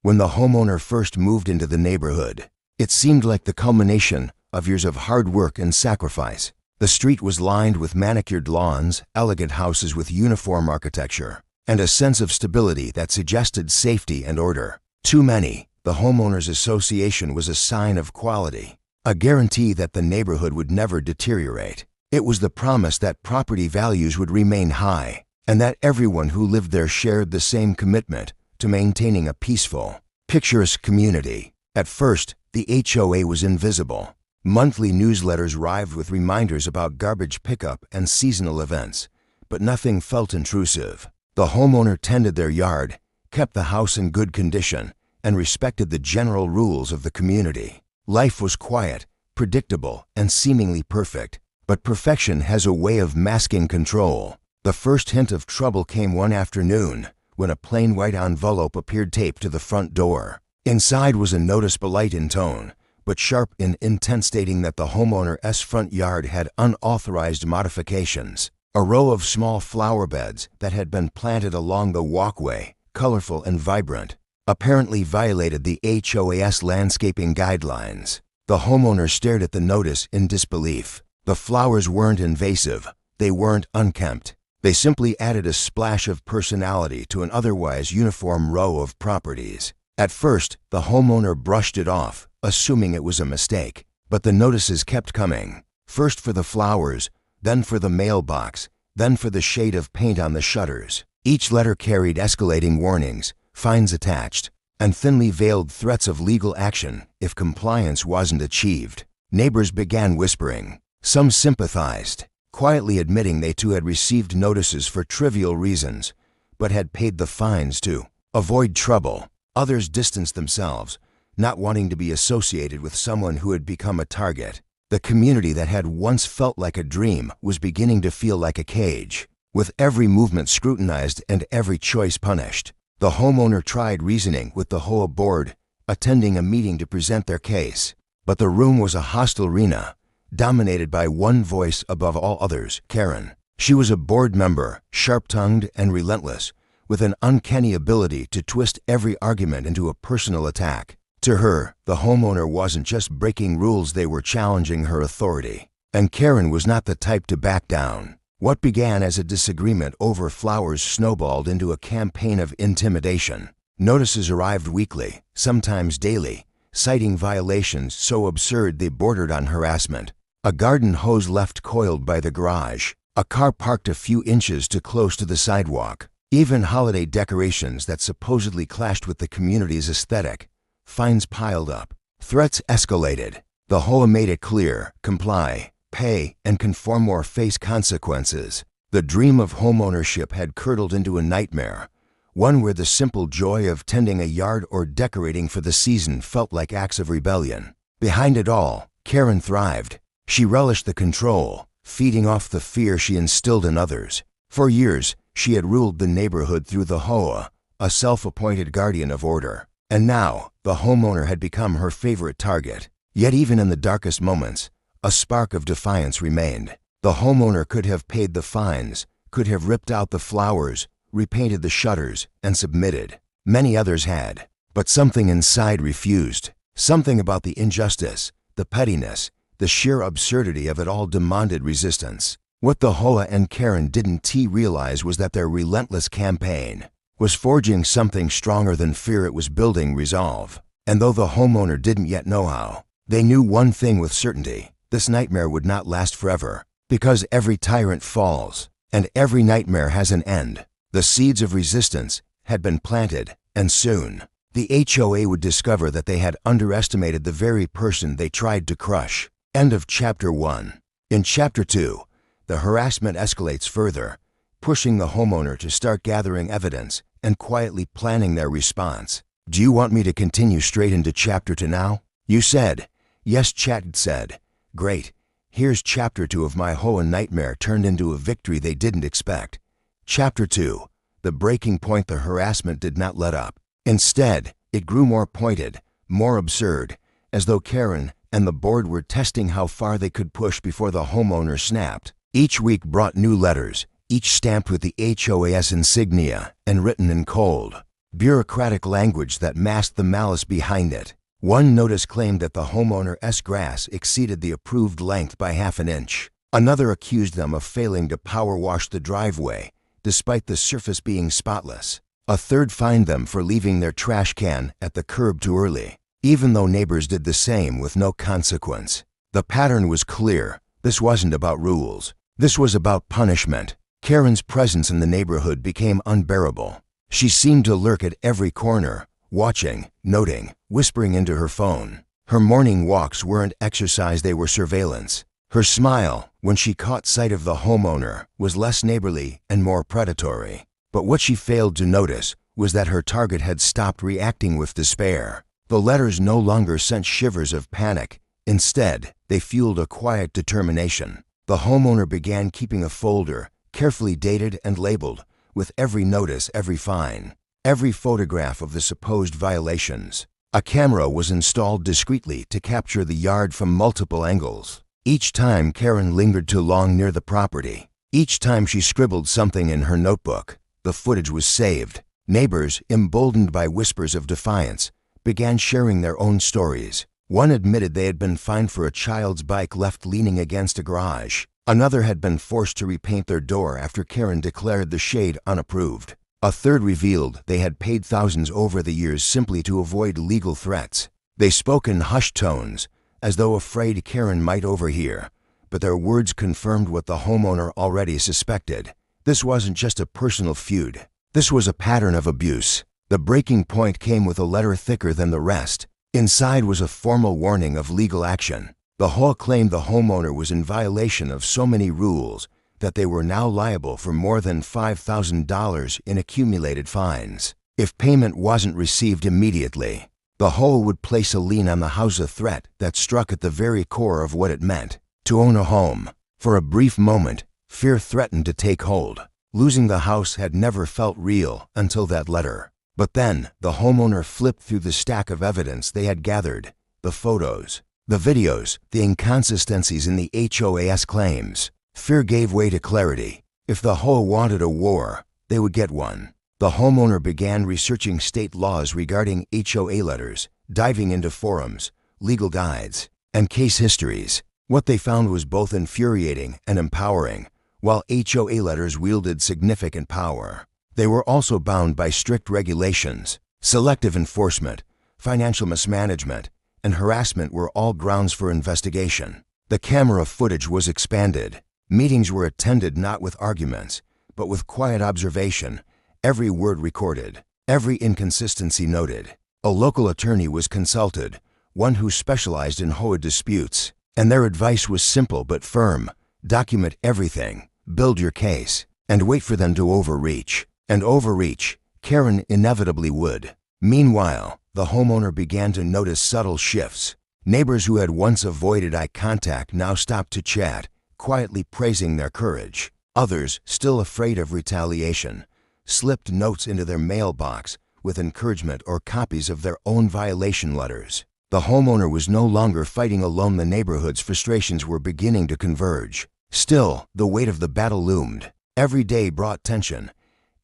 When the homeowner first moved into the neighborhood, it seemed like the culmination of years of hard work and sacrifice. The street was lined with manicured lawns, elegant houses with uniform architecture, and a sense of stability that suggested safety and order. To many, the homeowners association was a sign of quality, a guarantee that the neighborhood would never deteriorate. It was the promise that property values would remain high, and that everyone who lived there shared the same commitment to maintaining a peaceful, picturesque community. At first, the HOA was invisible. Monthly newsletters arrived with reminders about garbage pickup and seasonal events, but nothing felt intrusive. The homeowner tended their yard, kept the house in good condition, and respected the general rules of the community. Life was quiet, predictable, and seemingly perfect, but perfection has a way of masking control. The first hint of trouble came one afternoon when a plain white envelope appeared taped to the front door. Inside was a notice polite in tone, but sharp in intent, stating that the homeowner's front yard had unauthorized modifications. A row of small flower beds that had been planted along the walkway, colorful and vibrant, apparently violated the HOA's landscaping guidelines. The homeowner stared at the notice in disbelief. The flowers weren't invasive. They weren't unkempt. They simply added a splash of personality to an otherwise uniform row of properties. At first, the homeowner brushed it off, assuming it was a mistake. But the notices kept coming. First for the flowers, then for the mailbox, then for the shade of paint on the shutters. Each letter carried escalating warnings, fines attached, and thinly veiled threats of legal action if compliance wasn't achieved. Neighbors began whispering. Some sympathized, quietly admitting they too had received notices for trivial reasons, but had paid the fines to avoid trouble. Others distanced themselves, not wanting to be associated with someone who had become a target. The community that had once felt like a dream was beginning to feel like a cage, with every movement scrutinized and every choice punished. The homeowner tried reasoning with the HOA board, attending a meeting to present their case. But the room was a hostile arena, dominated by one voice above all others, Karen. She was a board member, sharp-tongued and relentless, with an uncanny ability to twist every argument into a personal attack. To her, the homeowner wasn't just breaking rules, they were challenging her authority. And Karen was not the type to back down. What began as a disagreement over flowers snowballed into a campaign of intimidation. Notices arrived weekly, sometimes daily, citing violations so absurd they bordered on harassment. A garden hose left coiled by the garage, a car parked a few inches too close to the sidewalk, even holiday decorations that supposedly clashed with the community's aesthetic. Fines piled up. Threats escalated. The HOA made it clear: comply, pay, and conform or face consequences. The dream of homeownership had curdled into a nightmare, one where the simple joy of tending a yard or decorating for the season felt like acts of rebellion. Behind it all, Karen thrived. She relished the control, feeding off the fear she instilled in others. For years, she had ruled the neighborhood through the HOA, a self-appointed guardian of order. And now, the homeowner had become her favorite target. Yet even in the darkest moments, a spark of defiance remained. The homeowner could have paid the fines, could have ripped out the flowers, repainted the shutters, and submitted. Many others had. But something inside refused. Something about the injustice, the pettiness, the sheer absurdity of it all demanded resistance. What the HOA and Karen didn't realize was that their relentless campaign was forging something stronger than fear. It was building resolve. And though the homeowner didn't yet know how, they knew one thing with certainty: this nightmare would not last forever. Because every tyrant falls, and every nightmare has an end. The seeds of resistance had been planted, and soon, the HOA would discover that they had underestimated the very person they tried to crush. End of Chapter 1. In Chapter 2, the harassment escalates further, pushing the homeowner to start gathering evidence and quietly planning their response. Do you want me to continue straight into Chapter 2 now? You said. Yes, Chad said. Great. Here's Chapter 2 of my HOA nightmare turned into a victory they didn't expect. Chapter 2. The breaking point. The harassment did not let up. Instead, it grew more pointed, more absurd, as though Karen and the board were testing how far they could push before the homeowner snapped. Each week brought new letters, each stamped with the HOA's insignia and written in cold. bureaucratic language that masked the malice behind it. One notice claimed that the homeowner's grass exceeded the approved length by half an inch. Another accused them of failing to power wash the driveway, despite the surface being spotless. A third fined them for leaving their trash can at the curb too early, even though neighbors did the same with no consequence. The pattern was clear. This wasn't about rules. This was about punishment. Karen's presence in the neighborhood became unbearable. She seemed to lurk at every corner, watching, noting, whispering into her phone. Her morning walks weren't exercise, they were surveillance. Her smile, when she caught sight of the homeowner, was less neighborly and more predatory. But what she failed to notice was that her target had stopped reacting with despair. The letters no longer sent shivers of panic. Instead, they fueled a quiet determination. The homeowner began keeping a folder, carefully dated and labeled, with every notice, every fine, every photograph of the supposed violations. A camera was installed discreetly to capture the yard from multiple angles. Each time Karen lingered too long near the property, each time she scribbled something in her notebook, the footage was saved. Neighbors, emboldened by whispers of defiance, began sharing their own stories. One admitted they had been fined for a child's bike left leaning against a garage. Another had been forced to repaint their door after Karen declared the shade unapproved. A third revealed they had paid thousands over the years simply to avoid legal threats. They spoke in hushed tones, as though afraid Karen might overhear, but their words confirmed what the homeowner already suspected. This wasn't just a personal feud. This was a pattern of abuse. The breaking point came with a letter thicker than the rest. Inside was a formal warning of legal action. The HOA claimed the homeowner was in violation of so many rules that they were now liable for more than $5,000 in accumulated fines. If payment wasn't received immediately, the HOA would place a lien on the house, a threat that struck at the very core of what it meant to own a home. For a brief moment, fear threatened to take hold. Losing the house had never felt real until that letter. But then, the homeowner flipped through the stack of evidence they had gathered, the photos, the videos, the inconsistencies in the HOA's claims. Fear gave way to clarity. If the HOA wanted a war, they would get one. The homeowner began researching state laws regarding HOA letters, diving into forums, legal guides, and case histories. What they found was both infuriating and empowering. While HOA letters wielded significant power, they were also bound by strict regulations. Selective enforcement, financial mismanagement, and harassment were all grounds for investigation. The camera footage was expanded. Meetings were attended not with arguments, but with quiet observation, every word recorded, every inconsistency noted. A local attorney was consulted, one who specialized in HOA disputes, and their advice was simple but firm. Document everything, build your case, and wait for them to overreach. And overreach, Karen inevitably would. Meanwhile, the homeowner began to notice subtle shifts. Neighbors who had once avoided eye contact now stopped to chat, quietly praising their courage. Others, still afraid of retaliation, slipped notes into their mailbox with encouragement or copies of their own violation letters. The homeowner was no longer fighting alone. The neighborhood's frustrations were beginning to converge. Still, the weight of the battle loomed. Every day brought tension.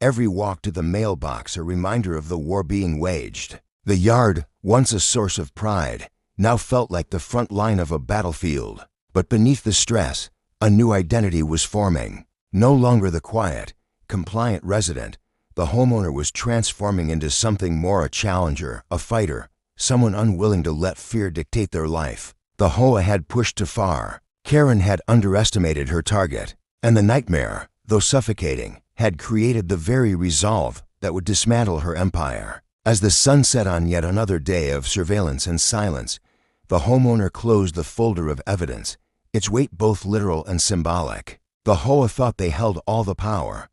Every walk to the mailbox a reminder of the war being waged. The yard, once a source of pride, now felt like the front line of a battlefield. But beneath the stress, a new identity was forming. No longer the quiet, compliant resident, the homeowner was transforming into something more: a challenger, a fighter, someone unwilling to let fear dictate their life. The HOA had pushed too far. Karen had underestimated her target, and the nightmare, though suffocating, had created the very resolve that would dismantle her empire. As the sun set on yet another day of surveillance and silence, the homeowner closed the folder of evidence, its weight both literal and symbolic. The HOA thought they held all the power,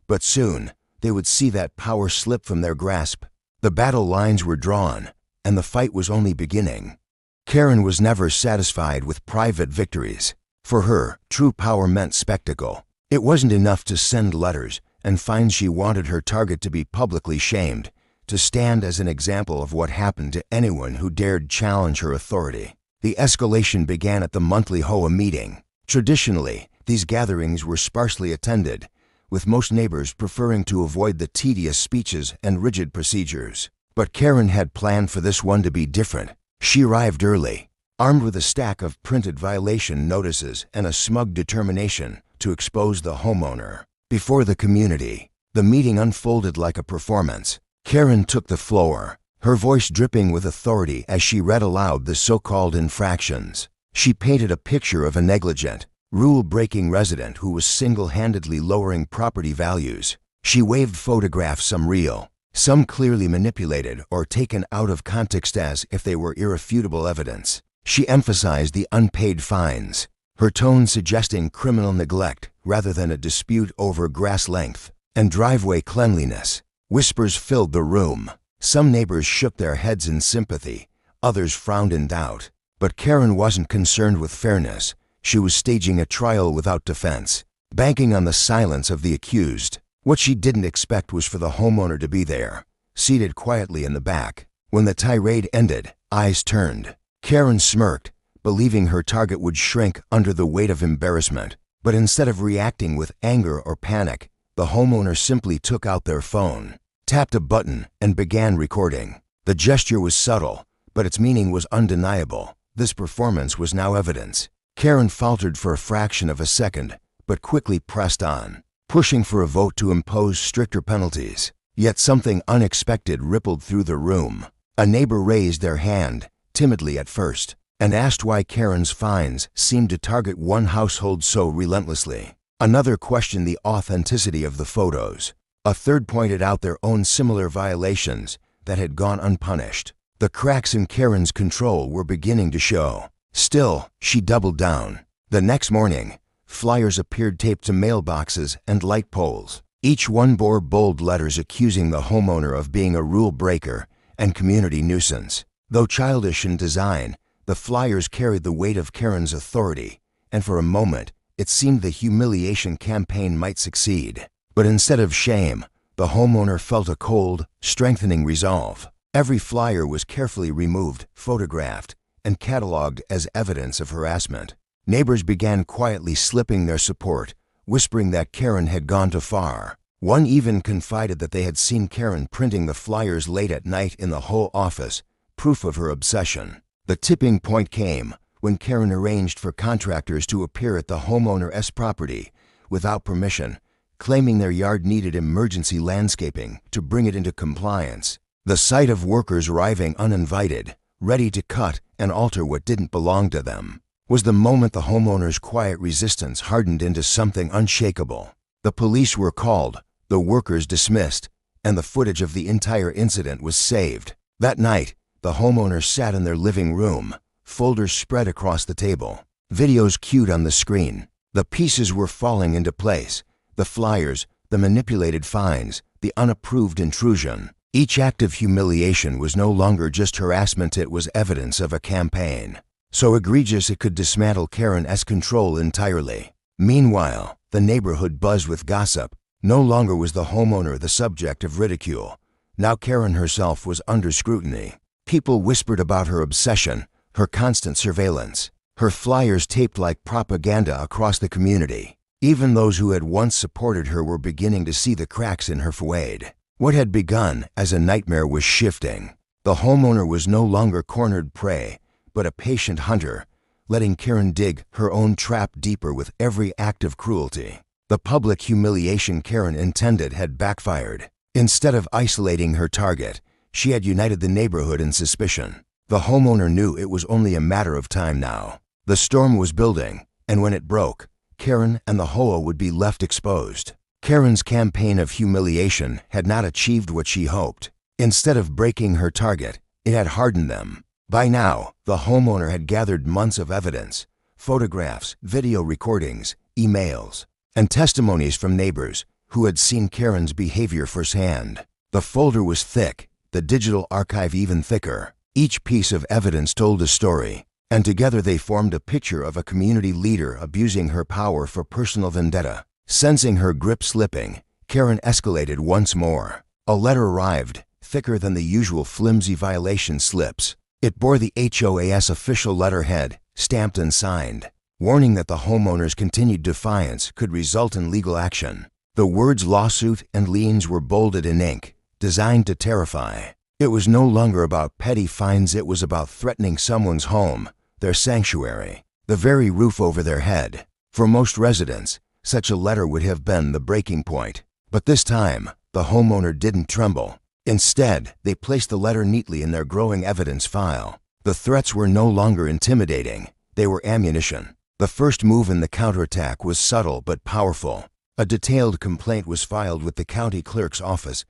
but soon they would see that power slip from their grasp. The battle lines were drawn, and the fight was only beginning. Karen was never satisfied with private victories. For her, true power meant spectacle. It wasn't enough to send letters and find. She wanted her target to be publicly shamed, to stand as an example of what happened to anyone who dared challenge her authority. The escalation began at the monthly HOA meeting. Traditionally, these gatherings were sparsely attended, with most neighbors preferring to avoid the tedious speeches and rigid procedures. But Karen had planned for this one to be different. She arrived early, armed with a stack of printed violation notices and a smug determination to expose the homeowner before the community. The meeting unfolded like a performance. Karen took the floor, her voice dripping with authority as she read aloud the so-called infractions. She painted a picture of a negligent, rule-breaking resident who was single-handedly lowering property values. She waved photographs, some real, some clearly manipulated or taken out of context as if they were irrefutable evidence. She emphasized the unpaid fines, her tone suggesting criminal neglect rather than a dispute over grass length and driveway cleanliness. Whispers filled the room. Some neighbors shook their heads in sympathy, others frowned in doubt. But Karen wasn't concerned with fairness. She was staging a trial without defense, banking on the silence of the accused. What she didn't expect was for the homeowner to be there, seated quietly in the back. When the tirade ended, eyes turned. Karen smirked, believing her target would shrink under the weight of embarrassment. But instead of reacting with anger or panic, the homeowner simply took out their phone, tapped a button, and began recording. The gesture was subtle, but its meaning was undeniable. This performance was now evidence. Karen faltered for a fraction of a second, but quickly pressed on, pushing for a vote to impose stricter penalties. Yet something unexpected rippled through the room. A neighbor raised their hand, timidly at first, and asked why Karen's fines seemed to target one household so relentlessly. Another questioned the authenticity of the photos. A third pointed out their own similar violations that had gone unpunished. The cracks in Karen's control were beginning to show. Still, she doubled down. The next morning, flyers appeared taped to mailboxes and light poles. Each one bore bold letters accusing the homeowner of being a rule breaker and community nuisance. Though childish in design, the flyers carried the weight of Karen's authority, and for a moment, it seemed the humiliation campaign might succeed. But instead of shame, the homeowner felt a cold, strengthening resolve. Every flyer was carefully removed, photographed, and cataloged as evidence of harassment. Neighbors began quietly slipping their support, whispering that Karen had gone too far. One even confided that they had seen Karen printing the flyers late at night in the whole office, proof of her obsession. The tipping point came when Karen arranged for contractors to appear at the homeowner's property without permission, claiming their yard needed emergency landscaping to bring it into compliance. The sight of workers arriving uninvited, ready to cut and alter what didn't belong to them, was the moment the homeowner's quiet resistance hardened into something unshakable. The police were called, the workers dismissed, and the footage of the entire incident was saved. That night, the homeowners sat in their living room, folders spread across the table, videos cued on the screen. The pieces were falling into place, the flyers, the manipulated fines, the unapproved intrusion. Each act of humiliation was no longer just harassment, it was evidence of a campaign. So egregious it could dismantle Karen's control entirely. Meanwhile, the neighborhood buzzed with gossip. No longer was the homeowner the subject of ridicule. Now Karen herself was under scrutiny. People whispered about her obsession, her constant surveillance, her flyers taped like propaganda across the community. Even those who had once supported her were beginning to see the cracks in her facade. What had begun as a nightmare was shifting. The homeowner was no longer cornered prey, but a patient hunter, letting Karen dig her own trap deeper with every act of cruelty. The public humiliation Karen intended had backfired. Instead of isolating her target, she had united the neighborhood in suspicion. The homeowner knew it was only a matter of time now. The storm was building, and when it broke, Karen and the HOA would be left exposed. Karen's campaign of humiliation had not achieved what she hoped. Instead of breaking her target, it had hardened them. By now, the homeowner had gathered months of evidence, photographs, video recordings, emails, and testimonies from neighbors who had seen Karen's behavior firsthand. The folder was thick, the digital archive even thicker. Each piece of evidence told a story, and together they formed a picture of a community leader abusing her power for personal vendetta. Sensing her grip slipping, Karen escalated once more. A letter arrived, thicker than the usual flimsy violation slips. It bore the HOA's official letterhead, stamped and signed, warning that the homeowner's continued defiance could result in legal action. The words lawsuit and liens were bolded in ink, designed to terrify. It was no longer about petty fines, it was about threatening someone's home, their sanctuary, the very roof over their head. For most residents, such a letter would have been the breaking point. But this time, the homeowner didn't tremble. Instead, they placed the letter neatly in their growing evidence file. The threats were no longer intimidating, they were ammunition. The first move in the counterattack was subtle but powerful. A detailed complaint was filed with the county clerk's office,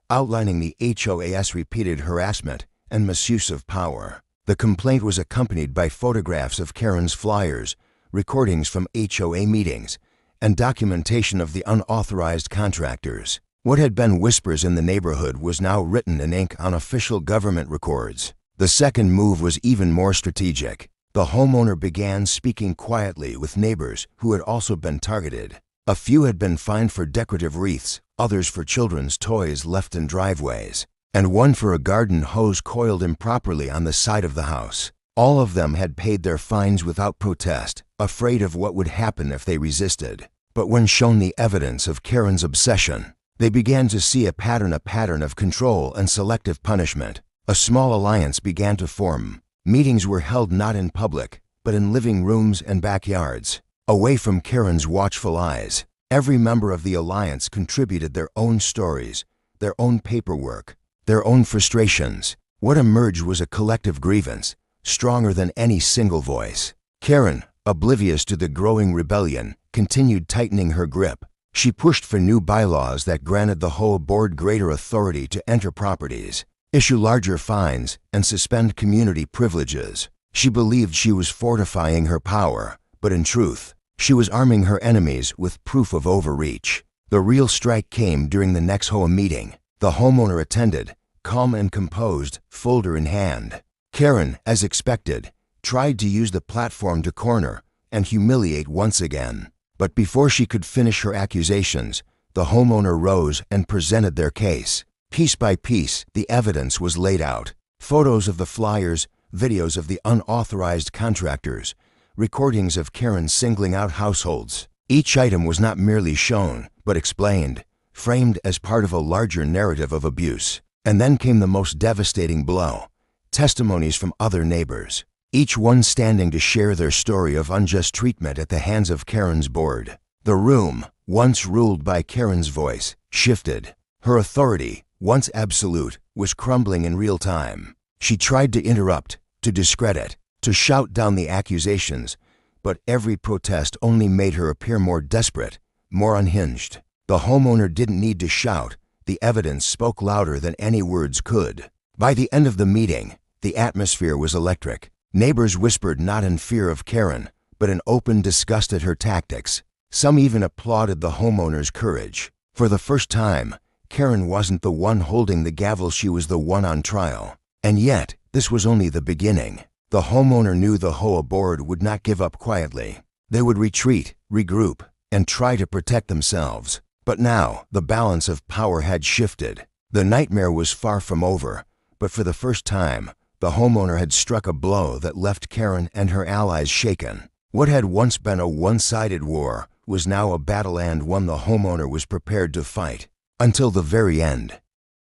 outlining the HOA's repeated harassment and misuse of power. The complaint was accompanied by photographs of Karen's flyers, recordings from HOA meetings, and documentation of the unauthorized contractors. What had been whispers in the neighborhood was now written in ink on official government records. The second move was even more strategic. The homeowner began speaking quietly with neighbors who had also been targeted. A few had been fined for decorative wreaths, others for children's toys left in driveways, and one for a garden hose coiled improperly on the side of the house. All of them had paid their fines without protest, afraid of what would happen if they resisted. But when shown the evidence of Karen's obsession, they began to see a pattern of control and selective punishment. A small alliance began to form. Meetings were held not in public, but in living rooms and backyards, away from Karen's watchful eyes. Every member of the alliance contributed their own stories, their own paperwork, their own frustrations. What emerged was a collective grievance, stronger than any single voice. Karen, oblivious to the growing rebellion, continued tightening her grip. She pushed for new bylaws that granted the HOA board greater authority to enter properties, issue larger fines, and suspend community privileges. She believed she was fortifying her power, but in truth, she was arming her enemies with proof of overreach. The real strike came during the next HOA meeting. The homeowner attended, calm and composed, folder in hand. Karen, as expected, tried to use the platform to corner and humiliate once again. But before she could finish her accusations, the homeowner rose and presented their case. Piece by piece, the evidence was laid out. Photos of the flyers, videos of the unauthorized contractors, recordings of Karen singling out households. Each item was not merely shown, but explained, framed as part of a larger narrative of abuse. And then came the most devastating blow: testimonies from other neighbors, each one standing to share their story of unjust treatment at the hands of Karen's board. The room, once ruled by Karen's voice, shifted. Her authority, once absolute, was crumbling in real time. She tried to interrupt, to discredit, to shout down the accusations, but every protest only made her appear more desperate, more unhinged. The homeowner didn't need to shout. The evidence spoke louder than any words could. By the end of the meeting, the atmosphere was electric. Neighbors whispered not in fear of Karen, but in open disgust at her tactics. Some even applauded the homeowner's courage. For the first time, Karen wasn't the one holding the gavel, she was the one on trial. And yet, this was only the beginning. The homeowner knew the HOA board would not give up quietly. They would retreat, regroup, and try to protect themselves. But now, the balance of power had shifted. The nightmare was far from over, but for the first time, the homeowner had struck a blow that left Karen and her allies shaken. What had once been a one-sided war was now a battle, and one the homeowner was prepared to fight until the very end.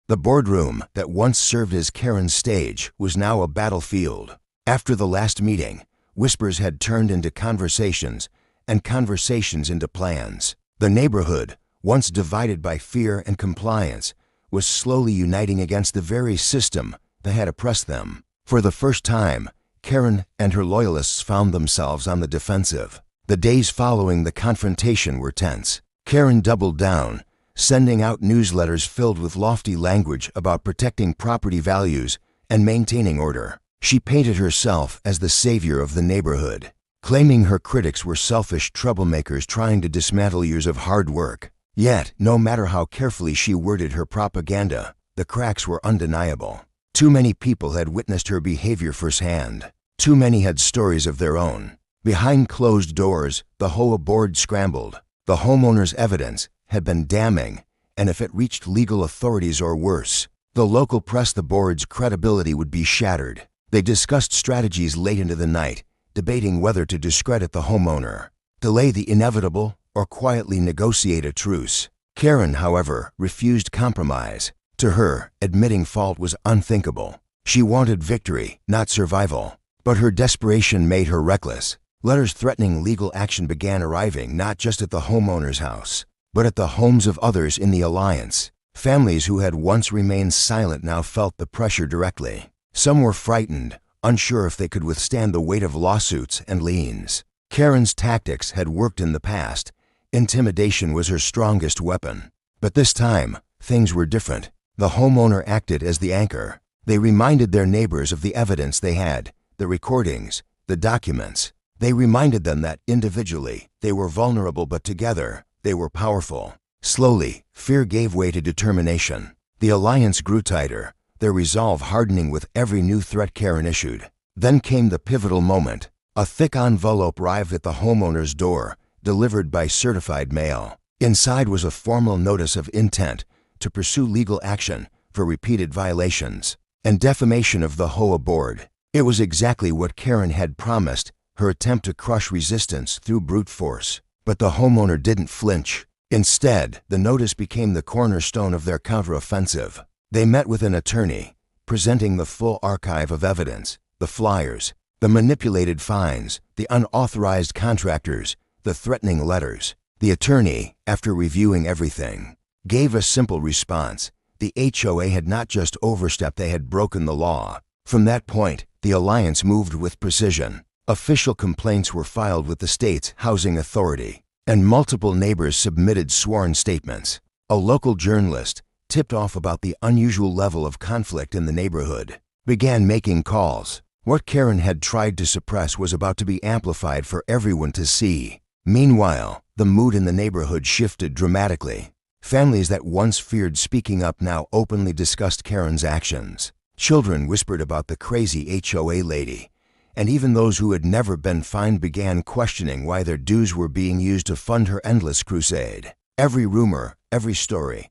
The boardroom that once served as Karen's stage was now a battlefield. After the last meeting, whispers had turned into conversations, and conversations into plans. The neighborhood, once divided by fear and compliance, was slowly uniting against the very system that had oppressed them. For the first time, Karen and her loyalists found themselves on the defensive. The days following the confrontation were tense. Karen doubled down, sending out newsletters filled with lofty language about protecting property values and maintaining order. She painted herself as the savior of the neighborhood, claiming her critics were selfish troublemakers trying to dismantle years of hard work. Yet, no matter how carefully she worded her propaganda, the cracks were undeniable. Too many people had witnessed her behavior firsthand. Too many had stories of their own. Behind closed doors, the HOA board scrambled. The homeowner's evidence had been damning, and if it reached legal authorities or worse, the local press, the board's credibility would be shattered. They discussed strategies late into the night, debating whether to discredit the homeowner, delay the inevitable, or quietly negotiate a truce. Karen, however, refused compromise. To her, admitting fault was unthinkable. She wanted victory, not survival. But her desperation made her reckless. Letters threatening legal action began arriving not just at the homeowner's house, but at the homes of others in the alliance. Families who had once remained silent now felt the pressure directly. Some were frightened, unsure if they could withstand the weight of lawsuits and liens. Karen's tactics had worked in the past. Intimidation was her strongest weapon. But this time, things were different. The homeowner acted as the anchor. They reminded their neighbors of the evidence they had, the recordings, the documents. They reminded them that individually, they were vulnerable, but together, they were powerful. Slowly, fear gave way to determination. The alliance grew tighter, their resolve hardening with every new threat Karen issued. Then came the pivotal moment. A thick envelope arrived at the homeowner's door, delivered by certified mail. Inside was a formal notice of intent to pursue legal action for repeated violations and defamation of the HOA board. It was exactly what Karen had promised, her attempt to crush resistance through brute force. But the homeowner didn't flinch. Instead, the notice became the cornerstone of their counteroffensive. They met with an attorney, presenting the full archive of evidence, the flyers, the manipulated fines, the unauthorized contractors, the threatening letters. The attorney, after reviewing everything, gave a simple response. The HOA had not just overstepped, they had broken the law. From that point, the alliance moved with precision. Official complaints were filed with the state's housing authority, and multiple neighbors submitted sworn statements. A local journalist, tipped off about the unusual level of conflict in the neighborhood, began making calls. What Karen had tried to suppress was about to be amplified for everyone to see. Meanwhile, the mood in the neighborhood shifted dramatically. Families that once feared speaking up now openly discussed Karen's actions. Children whispered about the crazy HOA lady, and even those who had never been fined began questioning why their dues were being used to fund her endless crusade. Every rumor, every story,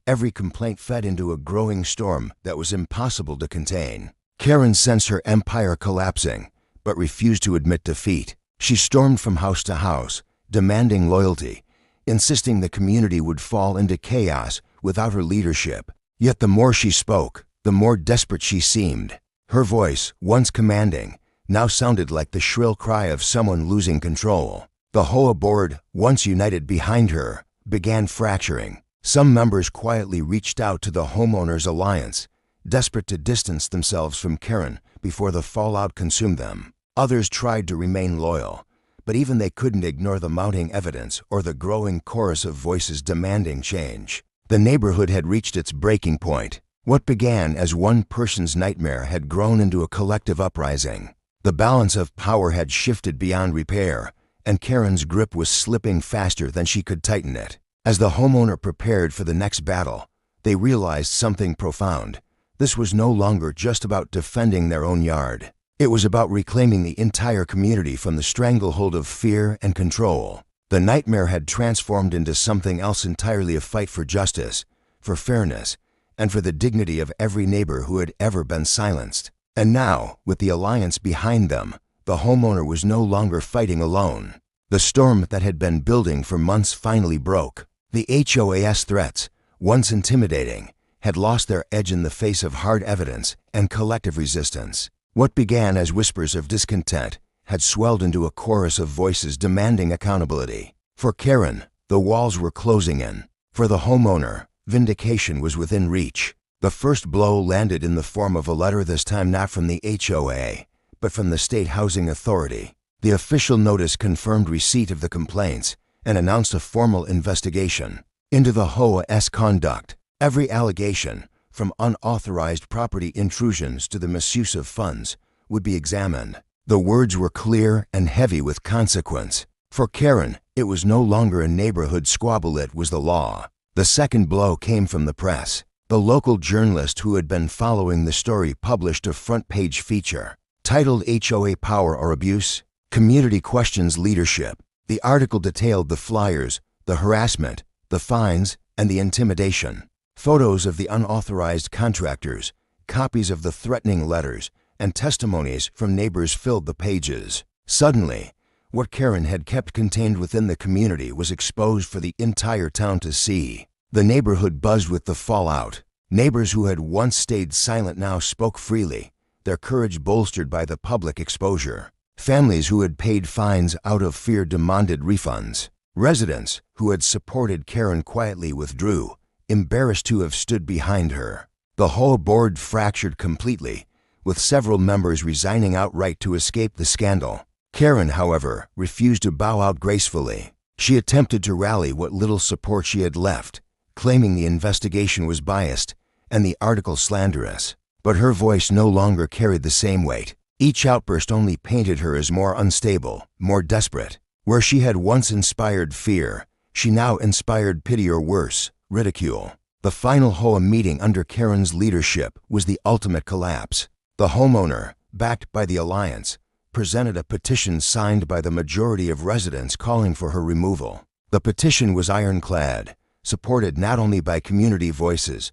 every complaint fed into a growing storm that was impossible to contain. Karen sensed her empire collapsing, but refused to admit defeat. She stormed from house to house, demanding loyalty, insisting the community would fall into chaos without her leadership. Yet the more she spoke, the more desperate she seemed. Her voice, once commanding, now sounded like the shrill cry of someone losing control. The HOA board, once united behind her, began fracturing. Some members quietly reached out to the homeowners' alliance, desperate to distance themselves from Karen before the fallout consumed them. Others tried to remain loyal, but even they couldn't ignore the mounting evidence or the growing chorus of voices demanding change. The neighborhood had reached its breaking point. What began as one person's nightmare had grown into a collective uprising. The balance of power had shifted beyond repair, and Karen's grip was slipping faster than she could tighten it. As the homeowner prepared for the next battle, they realized something profound. This was no longer just about defending their own yard. It was about reclaiming the entire community from the stranglehold of fear and control. The nightmare had transformed into something else entirely: a fight for justice, for fairness, and for the dignity of every neighbor who had ever been silenced. And now, with the alliance behind them, the homeowner was no longer fighting alone. The storm that had been building for months finally broke. The HOA's threats, once intimidating, had lost their edge in the face of hard evidence and collective resistance. What began as whispers of discontent had swelled into a chorus of voices demanding accountability. For Karen, the walls were closing in. For the homeowner, vindication was within reach. The first blow landed in the form of a letter, this time not from the HOA, but from the State Housing Authority. The official notice confirmed receipt of the complaints and announced a formal investigation into the HOA's conduct. Every allegation, from unauthorized property intrusions to the misuse of funds, would be examined. The words were clear and heavy with consequence. For Karen, it was no longer a neighborhood squabble, it was the law. The second blow came from the press. The local journalist who had been following the story published a front-page feature titled "HOA Power or Abuse? Community Questions Leadership." The article detailed the flyers, the harassment, the fines, and the intimidation. Photos of the unauthorized contractors, copies of the threatening letters, and testimonies from neighbors filled the pages. Suddenly, what Karen had kept contained within the community was exposed for the entire town to see. The neighborhood buzzed with the fallout. Neighbors who had once stayed silent now spoke freely, their courage bolstered by the public exposure. Families who had paid fines out of fear demanded refunds. Residents who had supported Karen quietly withdrew, embarrassed to have stood behind her. The whole board fractured completely, with several members resigning outright to escape the scandal. Karen, however, refused to bow out gracefully. She attempted to rally what little support she had left, claiming the investigation was biased and the article slanderous. But her voice no longer carried the same weight. Each outburst only painted her as more unstable, more desperate. Where she had once inspired fear, she now inspired pity or worse, ridicule. The final HOA meeting under Karen's leadership was the ultimate collapse. The homeowner, backed by the Alliance, presented a petition signed by the majority of residents calling for her removal. The petition was ironclad, supported not only by community voices,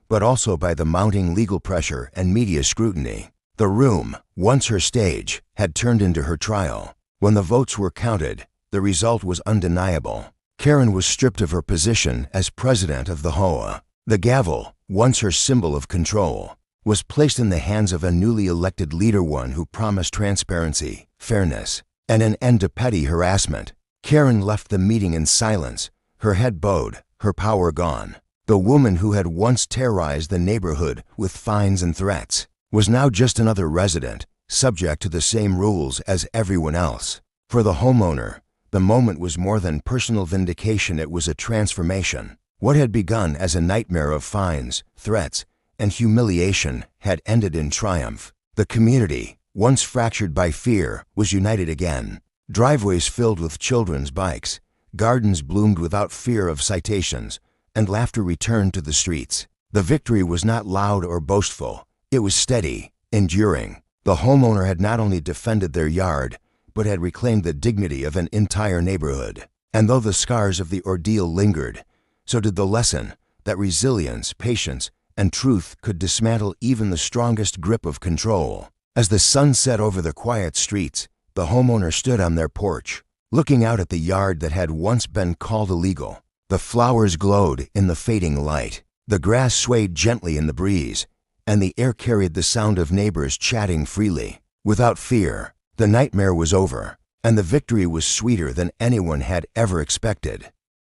but also by the mounting legal pressure and media scrutiny. The room, once her stage, had turned into her trial. When the votes were counted, the result was undeniable. Karen was stripped of her position as president of the HOA. The gavel, once her symbol of control, was placed in the hands of a newly elected leader, one who promised transparency, fairness, and an end to petty harassment. Karen left the meeting in silence, her head bowed, her power gone. The woman who had once terrorized the neighborhood with fines and threats was now just another resident, subject to the same rules as everyone else. For the homeowner, the moment was more than personal vindication, it was a transformation. What had begun as a nightmare of fines, threats, and humiliation had ended in triumph. The community, once fractured by fear, was united again. Driveways filled with children's bikes, gardens bloomed without fear of citations, and laughter returned to the streets. The victory was not loud or boastful. It was steady, enduring. The homeowner had not only defended their yard, but had reclaimed the dignity of an entire neighborhood. And though the scars of the ordeal lingered, so did the lesson that resilience, patience, and truth could dismantle even the strongest grip of control. As the sun set over the quiet streets, the homeowner stood on their porch, looking out at the yard that had once been called illegal. The flowers glowed in the fading light. The grass swayed gently in the breeze, and the air carried the sound of neighbors chatting freely. Without fear, the nightmare was over, and the victory was sweeter than anyone had ever expected.